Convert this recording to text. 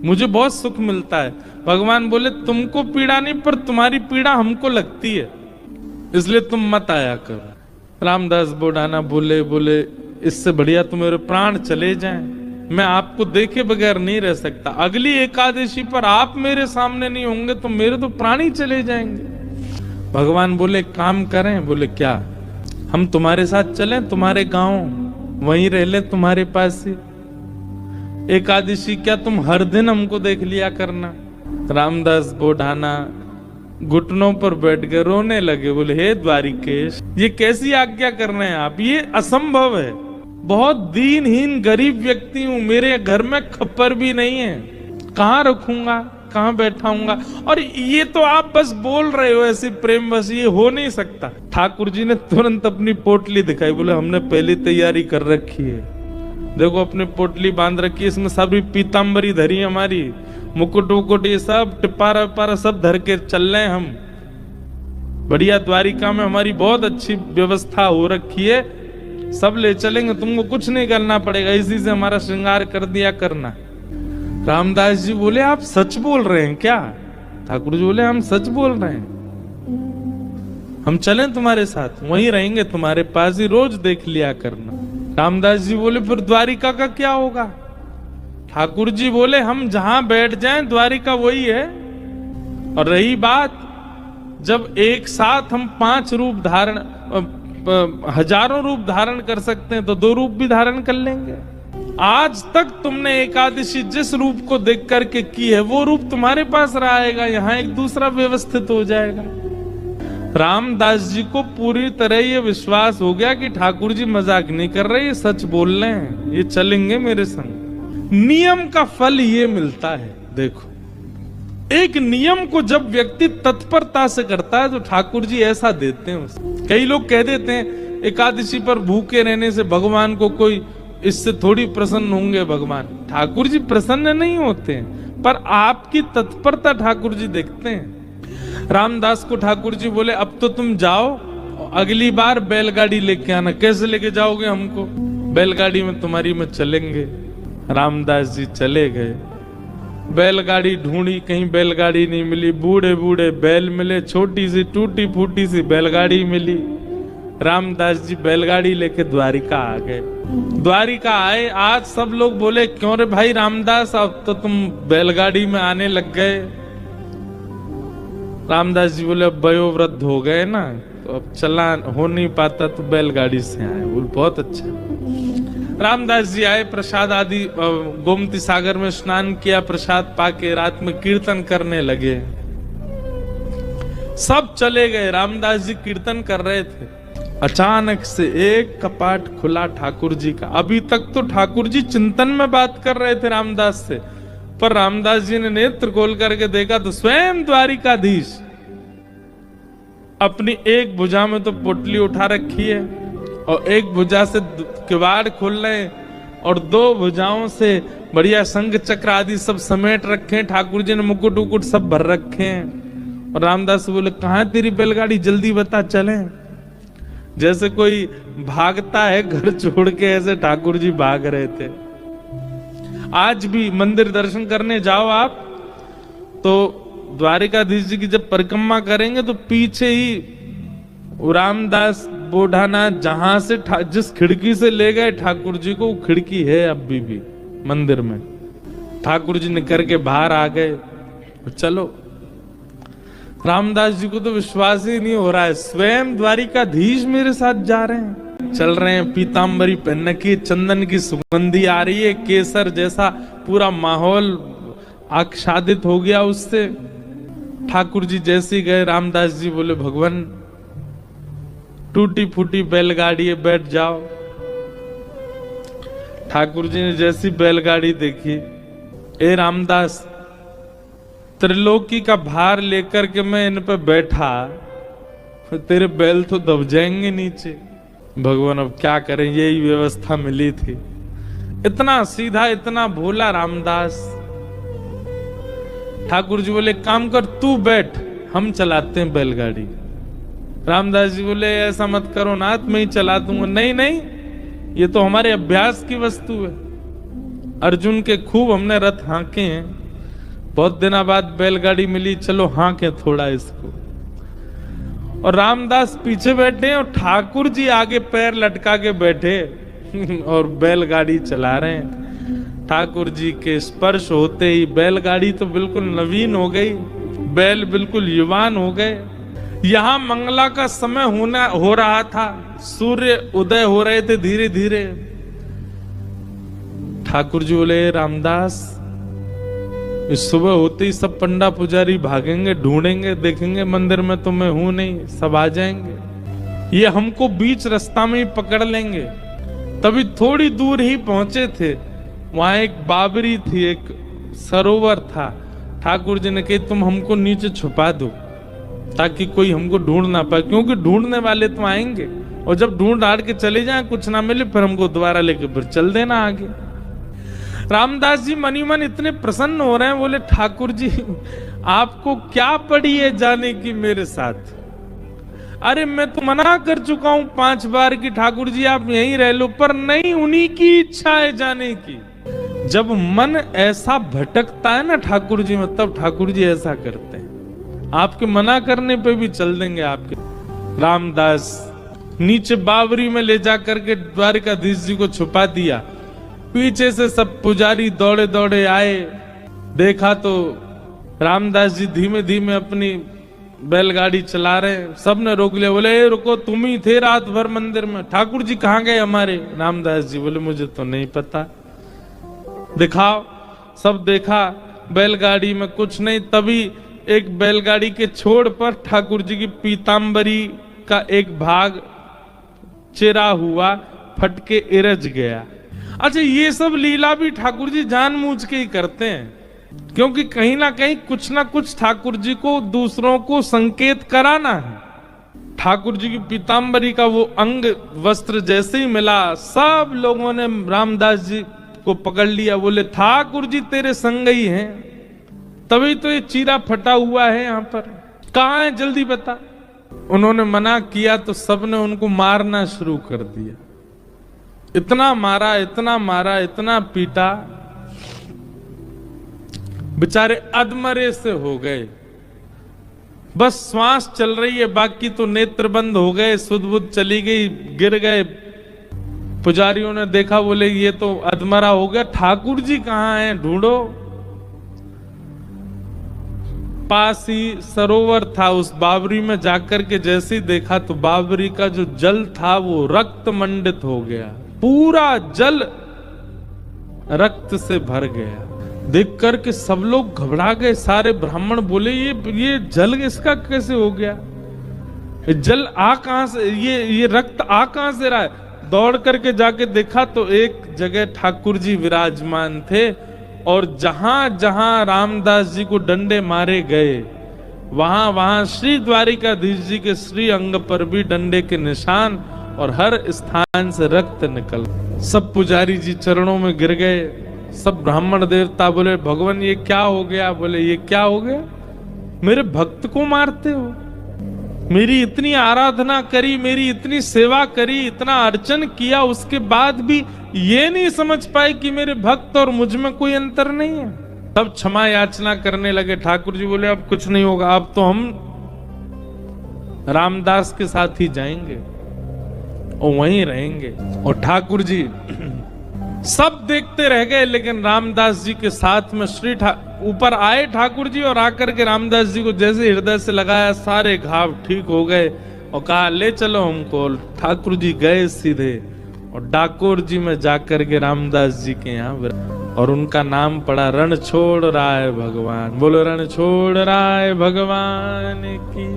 मुझे बहुत सुख मिलता है। भगवान बोले तुमको पीड़ा नहीं, पर तुम्हारी पीड़ा हमको लगती है, इसलिए तुम मत आया करो। रामदास बोडाना बोले इससे बढ़िया तो मेरे प्राण चले जाएं, मैं आपको देखे बगैर नहीं रह सकता। अगली एकादशी पर आप मेरे सामने नहीं होंगे तो मेरे तो प्राण ही चले जाएंगे। भगवान बोले काम करें? बोले क्या? हम तुम्हारे साथ चलें, तुम्हारे गांव वहीं रह ले, तुम्हारे पास ही एकादशी क्या तुम हर दिन हमको देख लिया करना। रामदास बोडाना घुटनों पर बैठ गए, रोने लगे। बोले हे द्वारिकेश, ये कैसी आज्ञा कर रहे हैं आप, ये असंभव है। बहुत दीनहीन गरीब व्यक्ति हूं, मेरे घर में खप्पर भी नहीं है, कहाँ रखूंगा, कहाँ बैठाऊंगा, और ये तो आप बस बोल रहे हो ऐसे प्रेम बस, ये हो नहीं सकता। ठाकुर जी ने तुरंत अपनी पोटली दिखाई। बोले हमने पहली तैयारी कर रखी है, देखो अपनी पोटली बांध रखी है, इसमें सभी पीताम्बरी धरी हमारी, मुकुट वुकुट ये सब टिपारा विपारा सब धर के चल रहे हैं हम। बढ़िया द्वारिका में हमारी बहुत अच्छी व्यवस्था हो रखी है, सब ले चलेंगे, तुमको कुछ नहीं करना पड़ेगा, इसी से हमारा श्रृंगार कर दिया करना। रामदास जी बोले आप सच बोल रहे हैं क्या? ठाकुर जी बोले हम सच बोल रहे हैं, हम चलें तुम्हारे साथ, वहीं रहेंगे, तुम्हारे पास ही रोज देख लिया करना। रामदास जी बोले फिर द्वारिका का क्या होगा? ठाकुर जी बोले हम जहां बैठ जाएं द्वारिका वही है। और रही बात, जब एक साथ हम 5 रूप धारण, हजारों रूप धारण कर सकते हैं तो 2 रूप भी धारण कर लेंगे। आज तक तुमने एकादशी जिस रूप को देख करके की है वो रूप तुम्हारे पास रहेगा, यहाँ एक दूसरा व्यवस्थित हो जाएगा। रामदास जी को पूरी तरह ये विश्वास हो गया कि ठाकुर जी मजाक नहीं कर रहे, ये सच बोल रहे हैं, ये चलेंगे मेरे संग। नियम का फल ये मिलता है। देखो, एक नियम को जब व्यक्ति तत्परता से करता है तो ठाकुर जी ऐसा देते हैं उसे। कई लोग कह देते हैं एकादशी पर भूखे रहने से भगवान को कोई, इससे थोड़ी प्रसन्न होंगे भगवान। ठाकुर जी प्रसन्न नहीं होते हैं, पर आपकी तत्परता ठाकुर जी देखते हैं। रामदास को ठाकुर जी बोले अब तो तुम जाओ, अगली बार बैलगाड़ी लेके आना। कैसे लेके जाओगे हमको? बैलगाड़ी में तुम्हारी में चलेंगे। रामदास जी चले गए, बैलगाड़ी ढूंढी, कहीं बैलगाड़ी नहीं मिली, बूढ़े बूढ़े बैल मिले, छोटी सी टूटी फूटी सी बैलगाड़ी मिली। रामदास जी बैलगाड़ी लेके द्वारिका आ गए। द्वारिका आए, आज सब लोग बोले क्यों रे भाई रामदास, अब तो तुम बैलगाड़ी में आने लग गए। रामदास जी बोले अब वयोवृद्ध हो गए ना, तो अब चला हो नहीं पाता, तो बैलगाड़ी से आए। बोले बहुत अच्छा। रामदास जी आए, प्रसाद आदि गोमती सागर में स्नान किया, प्रसाद पाके रात में कीर्तन करने लगे। सब चले गए, रामदास जी कीर्तन कर रहे थे। अचानक से एक कपाट खुला ठाकुर जी का। अभी तक तो ठाकुर जी चिंतन में बात कर रहे थे रामदास से, पर रामदास जी ने नेत्र खोल करके देखा तो स्वयं द्वारिकाधीश अपनी एक भुजा में तो पोटली उठा रखी है और एक भुजा से किवाड़ खोल रहे हैं और 2 भुजाओं से बढ़िया संग चक्र आदि सब समेट रखे हैं। ठाकुर जी ने मुकुट उकुट सब भर रखे हैं। और रामदास बोले कहाँ तेरी बैलगाड़ी, जल्दी बता चलें। जैसे कोई भागता है घर छोड़ के, ऐसे ठाकुर जी भाग रहे थे। आज भी मंदिर दर्शन करने जाओ आप तो द्वारिकाधीश जी की जब परिक्रमा करेंगे तो पीछे ही रामदास बोडाना जहां से जिस खिड़की से ले गए ठाकुर जी को, वो खिड़की है अभी भी मंदिर में। ठाकुर जी निकल के बाहर आ गए। चलो, रामदास जी को तो विश्वास ही नहीं हो रहा है, स्वयं द्वारिकाधीश मेरे साथ जा रहे हैं। चल रहे हैं, पीताम्बरी पहन की, चंदन की सुगंधी आ रही है, केसर जैसा पूरा माहौल आच्छादित हो गया उससे। ठाकुर जी जैसे गए, रामदास जी बोले भगवान टूटी फूटी बैलगाड़ी है, बैठ जाओ। ठाकुर जी ने जैसी बैलगाड़ी देखी, ए रामदास त्रिलोकी का भार लेकर के मैं इन पे बैठा, तेरे बैल तो दब जाएंगे नीचे। भगवान अब क्या करें, यही व्यवस्था मिली थी। इतना सीधा, इतना भोला रामदास। ठाकुर जी बोले काम कर, तू बैठ, हम चलाते हैं बैलगाड़ी। रामदास जी बोले ऐसा मत करो नाथ, मैं ही चला दूंगा। नहीं नहीं, ये तो हमारे अभ्यास की वस्तु है। अर्जुन के खूब हमने रथ हाँके हैं, बहुत दिनों बाद बैलगाड़ी मिली, चलो हाँके थोड़ा इसको। और रामदास पीछे बैठे हैं और ठाकुर जी आगे पैर लटका के बैठे और बैलगाड़ी चला रहे हैं। ठाकुर जी के स्पर्श होते ही बैलगाड़ी तो बिल्कुल नवीन हो गई, बैल बिल्कुल युवान हो गए। यहां मंगला का समय हो रहा था, सूर्य उदय हो रहे थे धीरे धीरे। ठाकुर जी बोले, रामदास इस सुबह होते ही सब पंडा पुजारी भागेंगे, ढूंढेंगे, देखेंगे मंदिर में तो मैं हूं नहीं, सब आ जाएंगे, ये हमको बीच रास्ता में ही पकड़ लेंगे। तभी थोड़ी दूर ही पहुंचे थे, वहां एक बाबरी थी, एक सरोवर था। ठाकुर जी ने कही तुम हमको नीचे छुपा दो ताकि कोई हमको ढूंढ ना पाए, क्योंकि ढूंढने वाले तो आएंगे और जब ढूंढ हाड़ के चले जाएं कुछ ना मिले फिर हमको दोबारा लेके फिर चल देना आगे। रामदास जी मनी मन इतने प्रसन्न हो रहे हैं, बोले ठाकुर जी आपको क्या पड़ी है जाने की मेरे साथ? अरे मैं तो मना कर चुका हूं 5 बार कि ठाकुर जी आप यहीं रह लो, पर नहीं, उन्हीं की इच्छा है जाने की। जब मन ऐसा भटकता है ना ठाकुर जी में, तब ठाकुर जी ऐसा करते हैं, आपके मना करने पे भी चल देंगे आपके। रामदास नीचे बावरी में ले जा करके द्वारिकाधीश जी को छुपा दिया। पीछे से सब पुजारी दौड़े दौड़े आए, देखा तो रामदास जी धीमे धीमे अपनी बैलगाड़ी चला रहे। सबने रोक लिया, बोले ए रुको, तुम ही थे रात भर मंदिर में, ठाकुर जी कहाँ गए हमारे? रामदास जी बोले मुझे तो नहीं पता, दिखाओ। सब देखा, बैलगाड़ी में कुछ नहीं। तभी एक बैलगाड़ी के छोड़ पर ठाकुर जी की पीतांबरी का एक भाग चिरा हुआ, फटके इरज गया। अच्छा, ये सब लीला भी ठाकुर जी जानबूझ के ही करते हैं, क्योंकि कहीं ना कहीं कुछ ना कुछ ठाकुर जी को दूसरों को संकेत कराना है। ठाकुर जी की पीतांबरी का वो अंग वस्त्र जैसे ही मिला, सब लोगों ने रामदास जी को पकड़ लिया, बोले ठाकुर जी तेरे संग ही हैं, तभी तो ये चीरा फटा हुआ है यहाँ पर, कहाँ है जल्दी बता। उन्होंने मना किया तो सबने उनको मारना शुरू कर दिया, इतना मारा, इतना मारा, इतना पीटा, बेचारे अधमरे से हो गए। बस श्वास चल रही है, बाकी तो नेत्र बंद हो गए, सुध बुध चली गई, गिर गए। पुजारियों ने देखा, बोले ये तो अधमरा हो गया, ठाकुर जी कहाँ हैं, ढूंढो। पास ही सरोवर था, उस बावरी में जाकर के जैसे ही देखा तो बावरी का जो जल था वो रक्त मंडित हो गया, पूरा जल रक्त से भर गया। देख करके सब लोग घबरा गए, सारे ब्राह्मण बोले ये जल इसका कैसे हो गया, ये जल आ कहां से, ये रक्त आ कहां से रहा है। दौड़ करके जाके देखा तो एक जगह ठाकुर जी विराजमान थे, और जहां जहां रामदास जी को डंडे मारे गए वहां वहां श्री द्वारिकाधीश जी के श्री अंग पर भी डंडे के निशान, और हर स्थान से रक्त निकल। सब पुजारी जी चरणों में गिर गए, सब ब्राह्मण देवता बोले भगवान ये क्या हो गया? बोले ये क्या हो गया, मेरे भक्त को मारते हो, मेरी इतनी आराधना करी, मेरी इतनी सेवा करी, इतना अर्चन किया, उसके बाद भी ये नहीं समझ पाए कि मेरे भक्त और मुझ में कोई अंतर नहीं है। तब क्षमा याचना करने लगे। ठाकुर जी बोले अब कुछ नहीं होगा, अब तो हम रामदास के साथ ही जाएंगे और वहीं रहेंगे। और ठाकुर जी सब देखते रह गए, लेकिन रामदास जी के साथ में श्री ऊपर आए ठाकुर जी, और आकर के रामदास जी को जैसे हृदय से लगाया, सारे घाव ठीक हो गए और कहा ले चलो हमको। ठाकुर जी गए सीधे और डाकोर जी में जाकर के रामदास जी के यहाँ, और उनका नाम पड़ा रण छोड़ राय भगवान। बोलो रण छोड़ राय भगवान की।